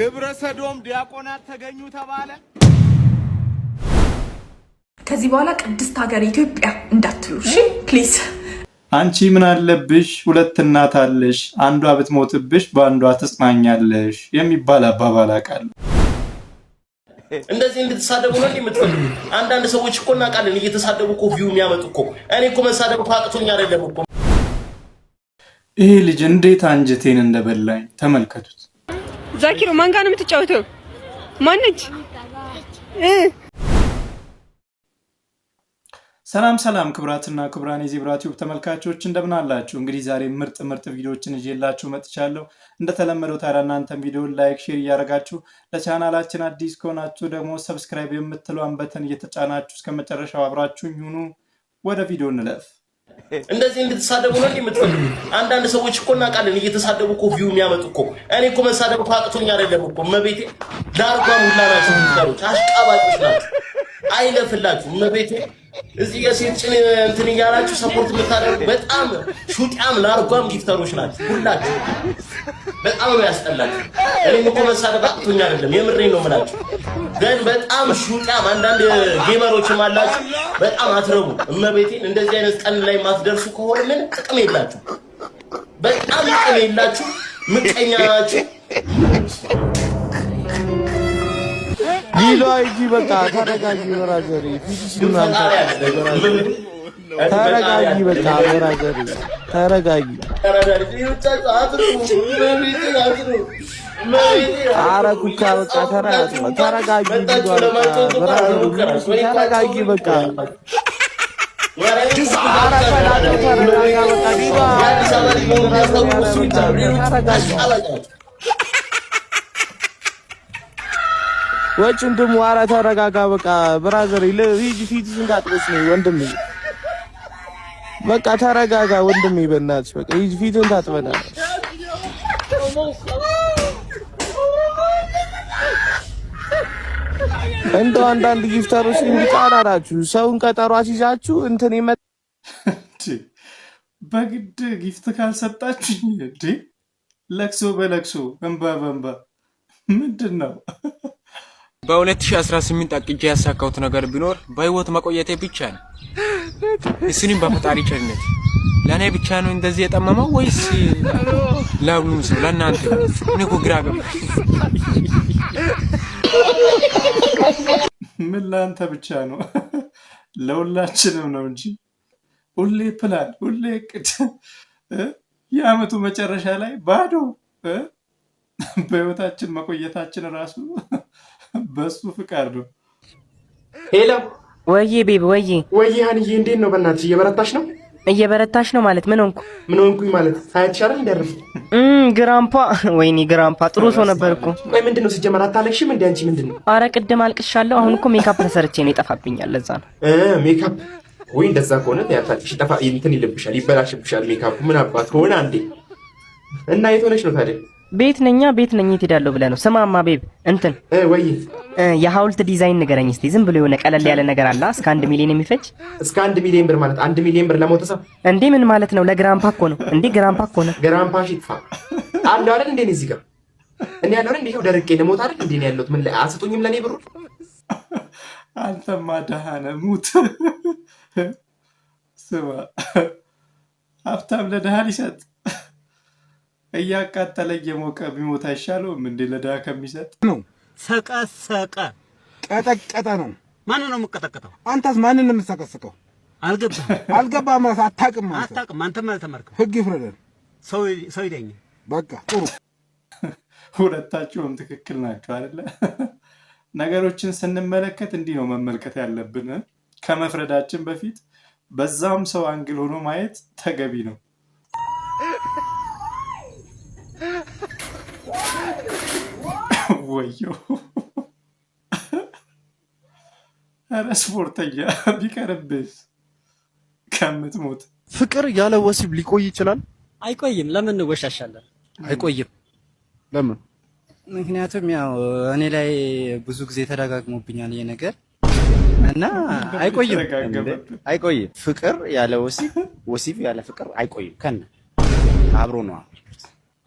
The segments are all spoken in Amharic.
ግብረ ሰዶም ዲያቆናት ተገኙ ተባለ። ከዚህ በኋላ ቅድስት ሀገር ኢትዮጵያ እንዳትሉ እሺ ፕሊዝ። አንቺ ምን አለብሽ ሁለት እናት አለሽ አንዷ ብትሞትብሽ በአንዷ ትጽናኛለሽ የሚባል አባባል አውቃለሁ። እንደዚህ እንድትሳደቡ ነው የምትፈልጉ? አንዳንድ ሰዎች እኮ እናውቃለን እየተሳደቡ እኮ ቪው የሚያመጡ እኮ። እኔ እኮ መሳደብ አቅቶኝ አይደለም እኮ። ይሄ ልጅ እንዴት አንጀቴን እንደበላኝ ተመልከቱት። ዛኪሮ ማን ጋር ነው የምትጫወተው? ማነች? ሰላም ሰላም ክብራትና ክብራን የዜብራ ቲዩብ ተመልካቾች እንደምን አላችሁ? እንግዲህ ዛሬ ምርጥ ቪዲዮዎችን ይዤላችሁ መጥቻለሁ። እንደተለመደው ታዲያ እናንተም ቪዲዮውን ላይክ ሼር እያደረጋችሁ ለቻናላችን አዲስ ከሆናችሁ ደግሞ ሰብስክራይብ የምትለዋን በተን እየተጫናችሁ እስከመጨረሻው አብራችሁኝ ሁኑ። ወደ ቪዲዮ እንለፍ። እንደዚህ እንድትሳደቡ ነው የምትፈልጉ? አንዳንድ ሰዎች እኮ እናውቃለን እየተሳደቡ እኮ ቪው የሚያመጡ እኮ። እኔ እኮ መሳደብ አቅቶኝ አይደለም እኮ። መቤቴ ዳርጓ ሙላ ናቸው ምትቀሩት አሽቃባጮች ናቸው። አይለፍላችሁ መቤቴ እዚህ የሴት ጭን እንትን እያላችሁ ሰፖርት የምታደርጉ በጣም ሹጣም ላርጓም ጊፍተሮች ናቸው ሁላችሁ። በጣም ነው ያስጠላችሁ። እኔም እኮ መሳደብ አቅቶኝ አይደለም የምሬን ነው የምላችሁ። ግን በጣም ሹጣም አንዳንድ ጌመሮችም አላችሁ በጣም አትረቡ። እመቤቴን እንደዚህ አይነት ቀን ላይ ማትደርሱ ከሆነ ምን ጥቅም የላችሁ። በጣም ጥቅም የላችሁ። ምቀኛ ናችሁ። ሊሎ አይጂ በቃ ተረጋጊ ወራጀሪ ፊዚሲና ተረጋጊ በቃ ወራጀሪ ተረጋጊ። ኧረ ኩካ በቃ ተረጋጊ ተረጋጊ በቃ ወጭን ደሞ ኧረ ተረጋጋ በቃ ብራዘር ለሂጂ ፊትሽን ታጥበሽ ነው ወንድም። በቃ ተረጋጋ ወንድሜ በእናትሽ በቃ ሂጂ ፊትን ታጥበና። እንደው አንዳንድ ጊፍተሮች እንዲቃራራችሁ ሰውን ቀጠሮ አስይዛችሁ እንትን በግድ ጊፍት ካልሰጣችሁ እንዴ ለቅሶ በለቅሶ እንባ በእንባ ምንድን ነው? በ2018 አቅጄ ያሳካሁት ነገር ቢኖር በህይወት መቆየቴ ብቻ ነው። እሱንም በፈጣሪ ቸርነት። ለኔ ብቻ ነው እንደዚህ የጠመመው ወይስ ለሁሉም ሰው? ለእናንተ እኔ እኮ ግራ ገባኝ። ምን ለአንተ ብቻ ነው? ለሁላችንም ነው እንጂ ሁሌ ፕላን ሁሌ እቅድ የአመቱ መጨረሻ ላይ ባዶ በህይወታችን መቆየታችን ራሱ በሱ ፍቃድ ነው። ሄሎ ወይዬ ቤብ ወይዬ ሀንዬ እንዴት ነው? በእናትሽ እየበረታሽ ነው? እየበረታሽ ነው ማለት ምን ሆንኩ? ምን ሆንኩኝ ማለት ሳይትሻል እንደርፍ ግራምፓ ወይኔ ግራምፓ ጥሩ ሰው ነበር እኮ። ቆይ ምንድነው ሲጀመር አታለቅሽም እንዴ አንቺ? ምንድነው? አረ ቅድም አልቅሻለሁ። አሁን እኮ ሜካፕ ተሰርቼ ነው ይጠፋብኛል። ለዛ ነው ሜካፕ ወይ እንደዛ ከሆነ ያታልቅሽ ጠፋ እንትን ይልብሻል ይበላሽብሻል ሜካፕ ምን አባት ከሆነ አንዴ እና የት ሆነሽ ነው ታዲያ? ቤት ነኝ የት ሄዳለሁ ብለህ ነው? ስማማ ቤብ እንትን ወይ የሐውልት ዲዛይን ንገረኝ እስቲ። ዝም ብሎ የሆነ ቀለል ያለ ነገር አለ እስከ 1 ሚሊዮን የሚፈጅ። እስከ 1 ሚሊዮን ብር ማለት 1 ሚሊዮን ብር ለሞተ ሰው እንዴ? ምን ማለት ነው? ለግራምፓ እኮ ነው እንዴ? ግራምፓ እኮ ነው። ግራምፓ ሽጥፋ አለ አይደል እንዴ? እዚህ ጋር እኔ ያለው እንዴ ይሄው ደርቄ ለሞት አይደል እንዴ ያለሁት? ምን አስጡኝም ለኔ ብሩ። አንተማ ደሃ ነህ ሙት። ስማ ሀብታም ለደሃ ሊሰጥ እያቃጠለ እየሞቀ ቢሞት አይሻለውም እንዴ? ለድሃ ከሚሰጥ ነው። ሰቀሰቀ ቀጠቀጠ ነው። ማን ነው የምቀጠቀጠው? አንተስ ማንን ነው የምትሰቀስቀው? አልገባህም ማለት አታውቅም ማለት አታውቅም። አንተ ማለት ተመርከው ህግ ይፍረደን። ሰው ይደኝ። በቃ ጥሩ ሁለታችሁም ትክክል ናችሁ አይደለ? ነገሮችን ስንመለከት እንዲህ ነው መመልከት ያለብን። ከመፍረዳችን በፊት በዛም ሰው አንግል ሆኖ ማየት ተገቢ ነው። ወዮ ኧረ ስፖርተኛ ቢቀርብስ ከምትሞት። ፍቅር ያለ ወሲብ ሊቆይ ይችላል? አይቆይም። ለምን እንወሻሻለን? አይቆይም። ለምን? ምክንያቱም ያው እኔ ላይ ብዙ ጊዜ ተደጋግሞብኛል ይሄ ነገር እና አይቆይም። ፍቅር ያለ ወሲብ ያለ ፍቅር አይቆይም። ከነ አብሮ ነው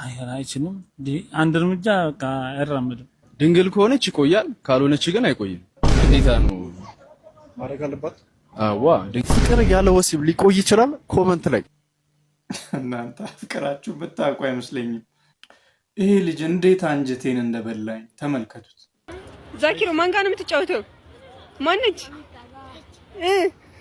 አይችልም። አንድ እርምጃ በቃ አይራመድም። ድንግል ከሆነች ይቆያል፣ ካልሆነች ግን አይቆይም። እንዴታ ነው ማድረግ አለባት። አዋ ፍቅር ያለ ወሲብ ሊቆይ ይችላል። ኮመንት ላይ እናንተ ፍቅራችሁ ብታውቁ አይመስለኝም። ይሄ ልጅ እንዴት አንጀቴን እንደበላኝ ተመልከቱት። ዛኪሮ ማን ጋር ነው የምትጫወተው? ማነች?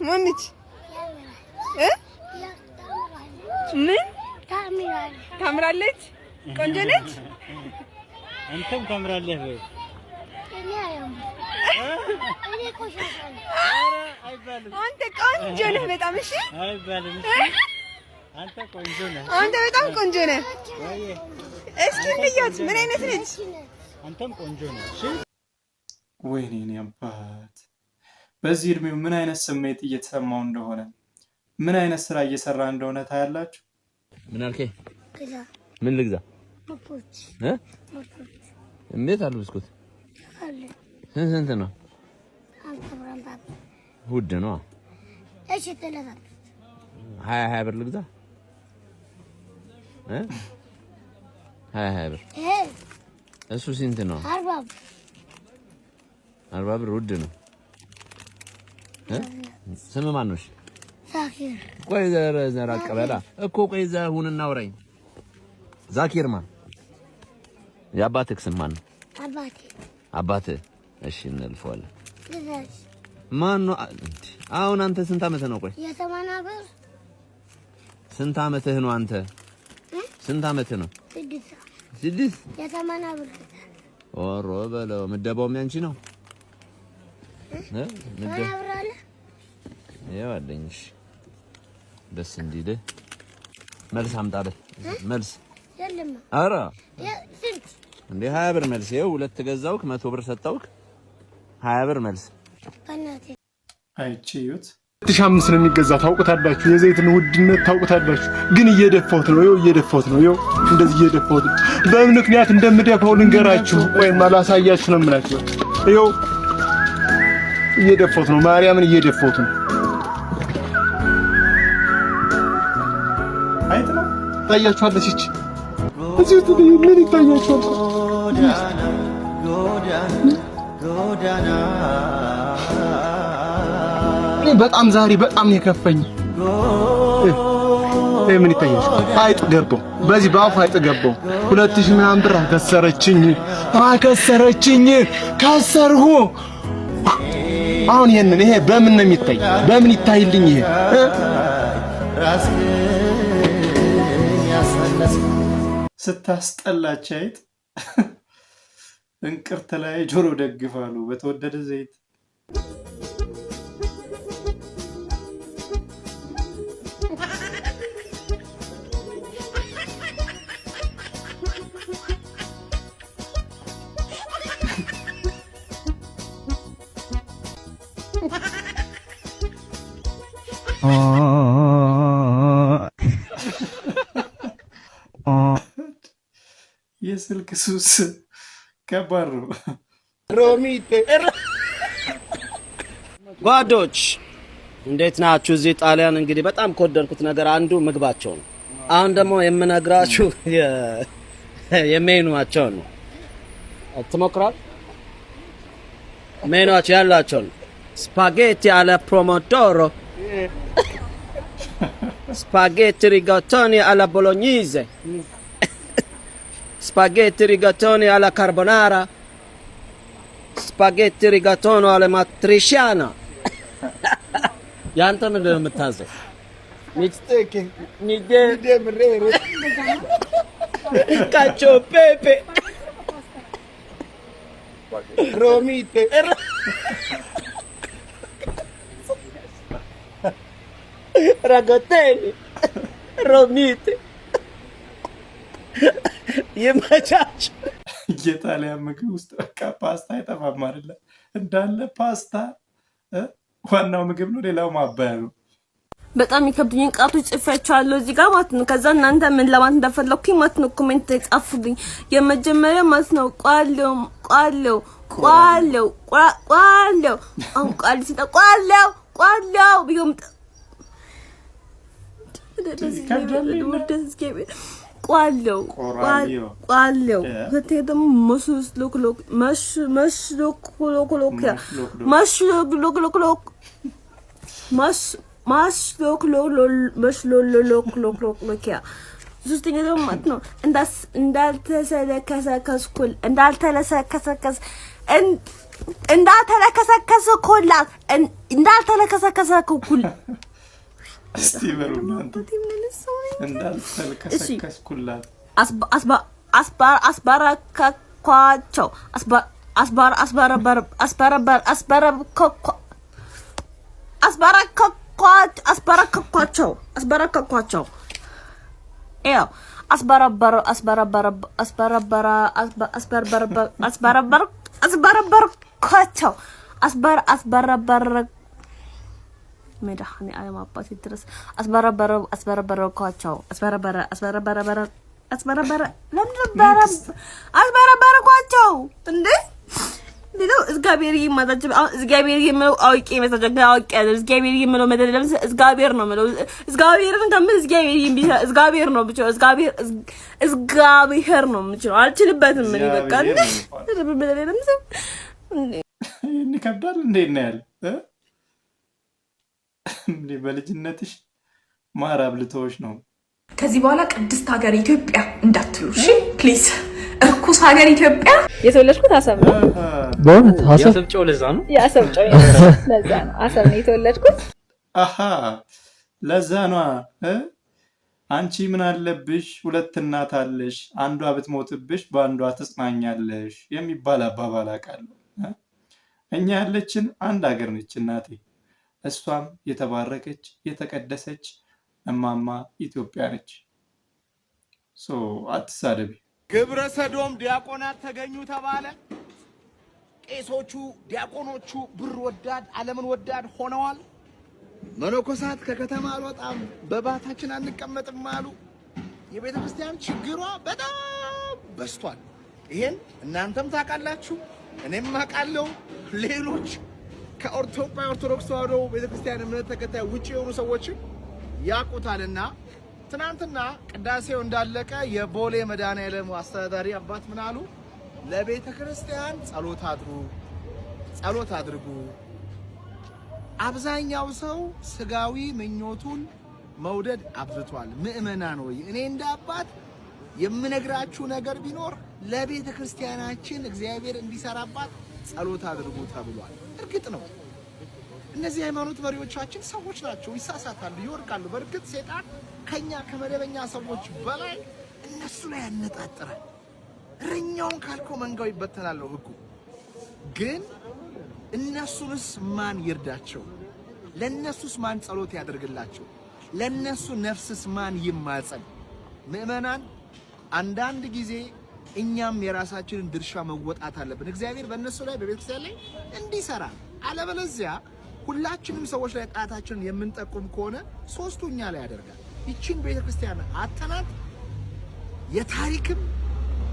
ማነች? ምን ታምራለች? ቆንጆ ነች? አንተም ታምራለህ ወይ? አንተ ቆንጆ ነህ በጣም። እሺ አይባልም። አንተ ቆንጆ ነህ። አንተ በጣም ቆንጆ ነህ። እስኪ እንያት ምን አይነት ነች? አንተም ቆንጆ ነህ። እሺ ወይኔ እኔ አባት በዚህ እድሜው ምን አይነት ስሜት እየተሰማው እንደሆነ ምን አይነት ስራ እየሰራ እንደሆነ ታያላችሁ። ምን አልከኝ? ምን ልግዛ? እንዴት አሉ ብስኩት? ስንት ነው? ውድ ነው። እሺ ተለታ 20 ብር ልግዛ? 20 ብር እሱ ስንት ነው? 40 ብር ውድ ነው። ስም ማን ነው? ዛኪር። ቆይ ዘራ ቀበላ እኮ ቆይ ዘሁንና አውራኝ። ዛኪር ማን? የአባትህ ስም ማን ነው? አባትህ። እሺ እንልፈዋለን። ማን ነው? አሁን አንተ ስንት አመትህ ነው? ቆይ የተማና ብር ስንት አመትህ ነው አንተ? ስንት አመትህ ነው? 6 የተማና ብር ኦሮ በለው። ምደባውም ያንቺ ነው? ምደባው ያው አለኝሽ ደስ እንዲልህ መልስ አምጣለህ። መልስ የለም። ኧረ ስንት እንዴ? 20 ብር መልስ። ይኸው 2 ገዛውክ 100 ብር ሰጣውክ 20 ብር መልስ። በእናቴ አይቺዩት 2005 ነው የሚገዛ ታውቁታላችሁ። የዘይትን ውድነት ታውቁታላችሁ። ግን እየደፋሁት ነው። ይኸው እየደፋሁት ነው። ይኸው እንደዚህ እየደፋሁት ነው። በምን ምክንያት እንደምደፋው ልንገራችሁ ወይም አላሳያችሁ ነው የምላችሁ። ይኸው እየደፋሁት ነው። ማርያምን እየደፋሁት ነው። አይት ነው ታያችኋለች። እቺ እዚህ ምን ይታያችኋል? በጣም ዛሬ በጣም ነው የከፈኝ። ምን ይታያችኋል? አይጥ ገባው። በዚህ በአፉ አይጥ ገባው። 2000 ምናምን ብር አከሰረችኝ። ከሰርሁ። አሁን ይሄ በምን ነው የሚታይ? በምን ይታይልኝ? ይሄ ስታስጠላች አይጥ እንቅርት ላይ ጆሮ ደግፋሉ በተወደደ ዘይት። የስልክ ሱስ ከባድ ነው። ሮሚቴ ጓዶች እንዴት ናችሁ? እዚህ ጣሊያን እንግዲህ በጣም ከወደድኩት ነገር አንዱ ምግባቸው ነው። አሁን ደግሞ የምነግራችሁ የሜኑዋቸው ነው። ትሞክራል? ሜኑዋቸው ያላቸው ነው። ስፓጌቲ አለ ፕሮሞዶሮ፣ ስፓጌቲ ሪጋቶኒ አለ ቦሎኒዜ፣ spaghetti rigatoni alla carbonara, spaghetti rigatoni alla matriciana. ያንተ ምንድን ነው የምታዘው? ሚስቴክ ምሬሮ ካቾ ፔፔ ሮሚቴ ragotelli ሮሚቴ የማቻች የጣሊያን ምግብ ውስጥ በቃ ፓስታ አይጠፋም አይደለ? እንዳለ ፓስታ ዋናው ምግብ ነው፣ ሌላው ማባያ ነው። በጣም ይከብድኝ ቃቶች ጽፌያቸዋለሁ እዚህ ጋር ማለት ነው። ከዛ እናንተ ምን ለማለት እንደፈለኩኝ ማለት ነው ኮሜንት ጻፉልኝ። የመጀመሪያ ማለት ነው ቋለው አሁን ቃል ሲጣ ቢሆን ቋለው ሁለተኛ ደግሞ መስሎክሎክ መስሎክሎክሎክያ መስሎክሎክሎክሎክያ ሶስተኛ ደግሞ ማለት ነው እንዳልተለከሰከስኩላት እስቲ በሩና እንዳልተለከሰከስኩላት አስባረካቸው ያው አስበረበርኳቸው መድኃኔ ዓለም አባቴ ድረስ አስበረበርኳቸው አስበረበርኳቸው እንዴ ሌላው እግዚአብሔር ይማዛጅ እግዚአብሔር ይመው አውቄ መሰጀኛ አውቄ ያለው እግዚአብሔር ይመው መደለም እግዚአብሔር ነው ማለት እግዚአብሔርን ከምን እግዚአብሔር ይምቢሻ እግዚአብሔር ነው ብቻ እግዚአብሔር ነው ብቻ አልችልበትም ምን ይበቃል እንዴ ከብዳል እንዴ ነው ያለ እንዴ በልጅነትሽ ማራብ ልተውሽ ነው ከዚህ በኋላ ቅድስት ሀገር ኢትዮጵያ እንዳትሉ እሺ ፕሊዝ እርኩስ ሀገር ኢትዮጵያ የተወለድኩት አሰብ ነው በእውነት አሰብ ያሰብጨው ለዛ ነው ያሰብጨው ለዛ ነው አሰብ ነው የተወለድኩት አሃ ለዛ ነው አንቺ ምን አለብሽ ሁለት እናት አለሽ አንዷ ብትሞትብሽ በአንዷ ተጽናኛለሽ የሚባል አባባል አውቃለሁ እኛ ያለችን አንድ ሀገር ነች እናቴ እሷም የተባረከች የተቀደሰች እማማ ኢትዮጵያ ነች አትሳደቢ ግብረ ሰዶም ዲያቆናት ተገኙ ተባለ ቄሶቹ ዲያቆኖቹ ብር ወዳድ ዓለምን ወዳድ ሆነዋል መነኮሳት ከከተማ አልወጣም በባታችን አንቀመጥም አሉ የቤተ ክርስቲያን ችግሯ በጣም በስቷል ይሄን እናንተም ታውቃላችሁ እኔም አውቃለሁ ሌሎች ከኦርቶዶክስ ተዋሕዶ ቤተ ክርስቲያን እምነት ተከታይ ውጪ የሆኑ ሰዎች ያውቁታልና ትናንትና ቅዳሴው እንዳለቀ የቦሌ መድኃኔዓለም አስተዳዳሪ አባት ምን አሉ ለቤተ ክርስቲያን ጸሎት አድርጉ አብዛኛው ሰው ስጋዊ ምኞቱን መውደድ አብዝቷል ምእመናን ሆይ እኔ እንደ አባት የምነግራችሁ ነገር ቢኖር ለቤተ ክርስቲያናችን እግዚአብሔር እንዲሰራባት ጸሎት አድርጉ ተብሏል እርግጥ ነው እነዚህ ሃይማኖት መሪዎቻችን ሰዎች ናቸው ይሳሳታሉ ይወርቃሉ በርግጥ ሰይጣን ከኛ ከመደበኛ ሰዎች በላይ እነሱ ላይ ያነጣጥራል እረኛውን ካልከው መንጋው ይበተናል ነው ህጉ ግን እነሱንስ ማን ይርዳቸው ለነሱስ ማን ጸሎት ያደርግላቸው ለነሱ ነፍስስ ማን ይማጸን ምእመናን አንዳንድ ጊዜ እኛም የራሳችንን ድርሻ መወጣት አለብን እግዚአብሔር በእነሱ ላይ በቤተክርስቲያን ላይ እንዲሰራ አለበለዚያ ሁላችንም ሰዎች ላይ ጣታችንን የምንጠቁም ከሆነ ሶስቱኛ ላይ ያደርጋል ይቺን ቤተክርስቲያን አተናት የታሪክም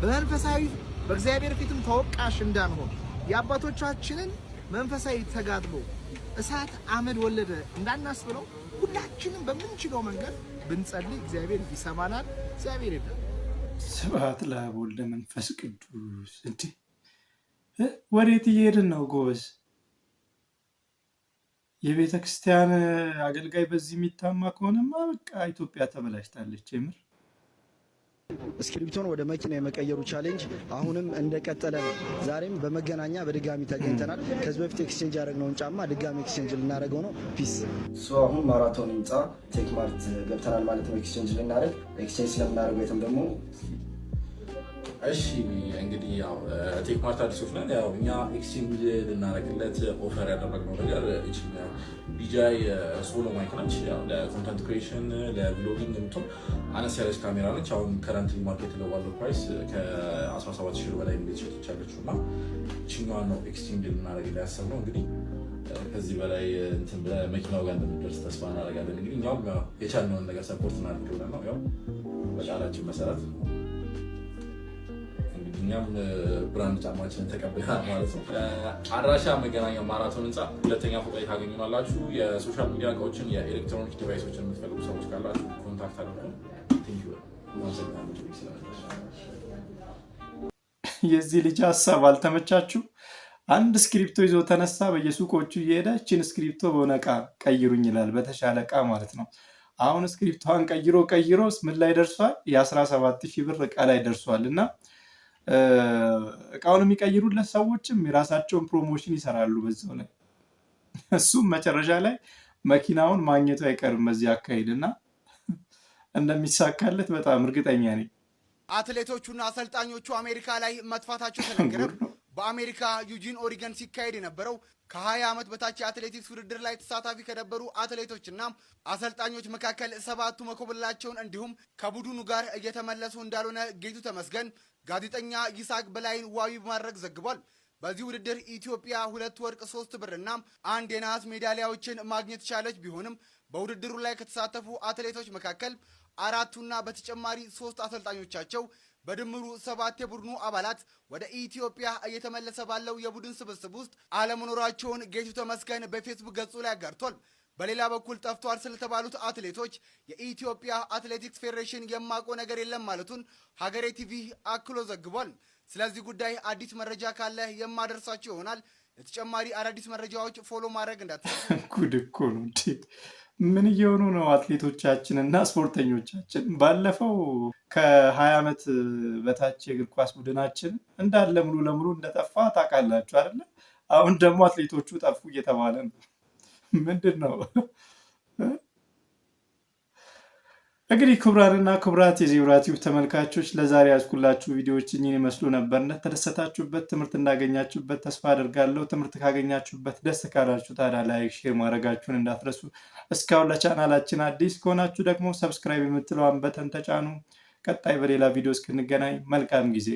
በመንፈሳዊ በእግዚአብሔር ፊትም ተወቃሽ እንዳንሆን የአባቶቻችንን መንፈሳዊ ተጋድሎ እሳት አመድ ወለደ እንዳናስብለው ሁላችንም በምንችለው መንገድ ብንጸልይ እግዚአብሔር ይሰማናል እግዚአብሔር ይባል ስብሐት ለአብ ወወልድ ለመንፈስ ቅዱስ እንዴ ወዴት እየሄድን ነው ጎበዝ የቤተ ክርስቲያን አገልጋይ በዚህ የሚታማ ከሆነማ በቃ ኢትዮጵያ ተበላሽታለች የምር እስክሪፕቶን ወደ መኪና የመቀየሩ ቻሌንጅ አሁንም እንደቀጠለ ነው ዛሬም በመገናኛ በድጋሚ ተገኝተናል ከዚህ በፊት ኤክስቼንጅ ያደረግነውን ጫማ ድጋሚ ኤክስቼንጅ ልናደርገው ነው ፒስ አሁን ማራቶን ህንፃ ቴክማርት ገብተናል ማለት ነው ኤክስቼንጅ ልናደርግ ኤክስቼንጅ ስለምናደርገው የትም ደግሞ እሺ እንግዲህ ያው ቴክማርት አዲሶች ነን ያው እኛ ኤክስቼንጅ ልናደርግለት ኦፈር ያደረግነው ነገር እቺኛ ዲጃይ ሶሎ ማይክ ነች ያው ለኮንተንት ክሪኤሽን ለብሎጊንግ እንትን አነስ ያለች ካሜራ ነች አሁን ከረንትሊ ማርኬት ላይ ባለው ፕራይስ ከ17000 በላይ እንደተሸጠች ያለችውና እቺኛዋ ነው ኤክስቼንጅ ልናደርግለት ያሰብነው እንግዲህ ከዚህ በላይ እንትን በመኪናው ጋር እንደምንደርስ ተስፋ እናደርጋለን እንግዲህ እኛም የቻልነውን ነገር ሰፖርት እናደርጋለን ነው ያው በቃላችን መሰረት እኛም ብራንድ ጫማችንን ተቀብለናል ማለት ነው አድራሻ መገናኛ ማራቶን ህንፃ ሁለተኛ ፎቅ ላይ ታገኙናላችሁ የሶሻል ሚዲያ እቃዎችን የኤሌክትሮኒክ ዲቫይሶችን የምትፈልጉ ሰዎች ካላችሁ ኮንታክት አድርጉን ቴንክ ዩ የዚህ ልጅ ሀሳብ አልተመቻችሁ? አንድ ስክሪፕቶ ይዞ ተነሳ። በየሱቆቹ እየሄደ እችን ስክሪፕቶ በሆነ እቃ ቀይሩኝ ይላል፣ በተሻለ እቃ ማለት ነው። አሁን ስክሪፕቷን ቀይሮ ምን ላይ ደርሷል? የ17,000 ብር እቃ ላይ ደርሷል። እና እቃውን የሚቀይሩለት ሰዎችም የራሳቸውን ፕሮሞሽን ይሰራሉ በዛው ላይ። እሱም መጨረሻ ላይ መኪናውን ማግኘቱ አይቀርም በዚህ አካሄድ እና እንደሚሳካለት በጣም እርግጠኛ ነኝ። አትሌቶቹና አሰልጣኞቹ አሜሪካ ላይ መጥፋታቸው ተነገረ። በአሜሪካ ዩጂን ኦሪገን ሲካሄድ የነበረው ከ20 ዓመት በታች የአትሌቲክስ ውድድር ላይ ተሳታፊ ከነበሩ አትሌቶችና አሰልጣኞች መካከል 7ቱ መኮብለላቸውን እንዲሁም ከቡድኑ ጋር እየተመለሱ እንዳልሆነ ጌቱ ተመስገን ጋዜጠኛ ይስሐቅ በላይን ዋቢ በማድረግ ዘግቧል። በዚህ ውድድር ኢትዮጵያ 2 ወርቅ 3 ብርና 1 የነሐስ ሜዳሊያዎችን ማግኘት ቻለች። ቢሆንም በውድድሩ ላይ ከተሳተፉ አትሌቶች መካከል 4ቱና በተጨማሪ 3 አሰልጣኞቻቸው በድምሩ 7 የቡድኑ አባላት ወደ ኢትዮጵያ እየተመለሰ ባለው የቡድን ስብስብ ውስጥ አለመኖራቸውን ጌቱ ተመስገን በፌስቡክ ገጹ ላይ አጋርቷል። በሌላ በኩል ጠፍቷል ስለተባሉት አትሌቶች የኢትዮጵያ አትሌቲክስ ፌዴሬሽን የማውቀው ነገር የለም ማለቱን ሀገሬ ቲቪ አክሎ ዘግቧል። ስለዚህ ጉዳይ አዲስ መረጃ ካለ የማደርሳቸው ይሆናል። ለተጨማሪ አዳዲስ መረጃዎች ፎሎ ማድረግ እንዳትረሱ። ጉድ እኮ ነው። ምን እየሆኑ ነው አትሌቶቻችን እና ስፖርተኞቻችን? ባለፈው ከ20 ዓመት በታች የእግር ኳስ ቡድናችን እንዳለ ሙሉ ለሙሉ እንደጠፋ ታውቃላችሁ አይደለ? አሁን ደግሞ አትሌቶቹ ጠፉ እየተባለ ነው። ምንድን ነው እንግዲህ? ክቡራንና ክቡራት የዜብራ ቲዩብ ተመልካቾች ለዛሬ ያዝኩላችሁ ቪዲዮዎች እኚህን ይመስሉ ነበር። እንደተደሰታችሁበት፣ ትምህርት እንዳገኛችሁበት ተስፋ አድርጋለሁ። ትምህርት ካገኛችሁበት፣ ደስ ካላችሁ ታዲያ ላይክ፣ ሼር ማድረጋችሁን እንዳትረሱ። እስካሁን ለቻናላችን አዲስ ከሆናችሁ ደግሞ ሰብስክራይብ የምትለዋን በተን ተጫኑ። ቀጣይ በሌላ ቪዲዮ እስክንገናኝ መልካም ጊዜ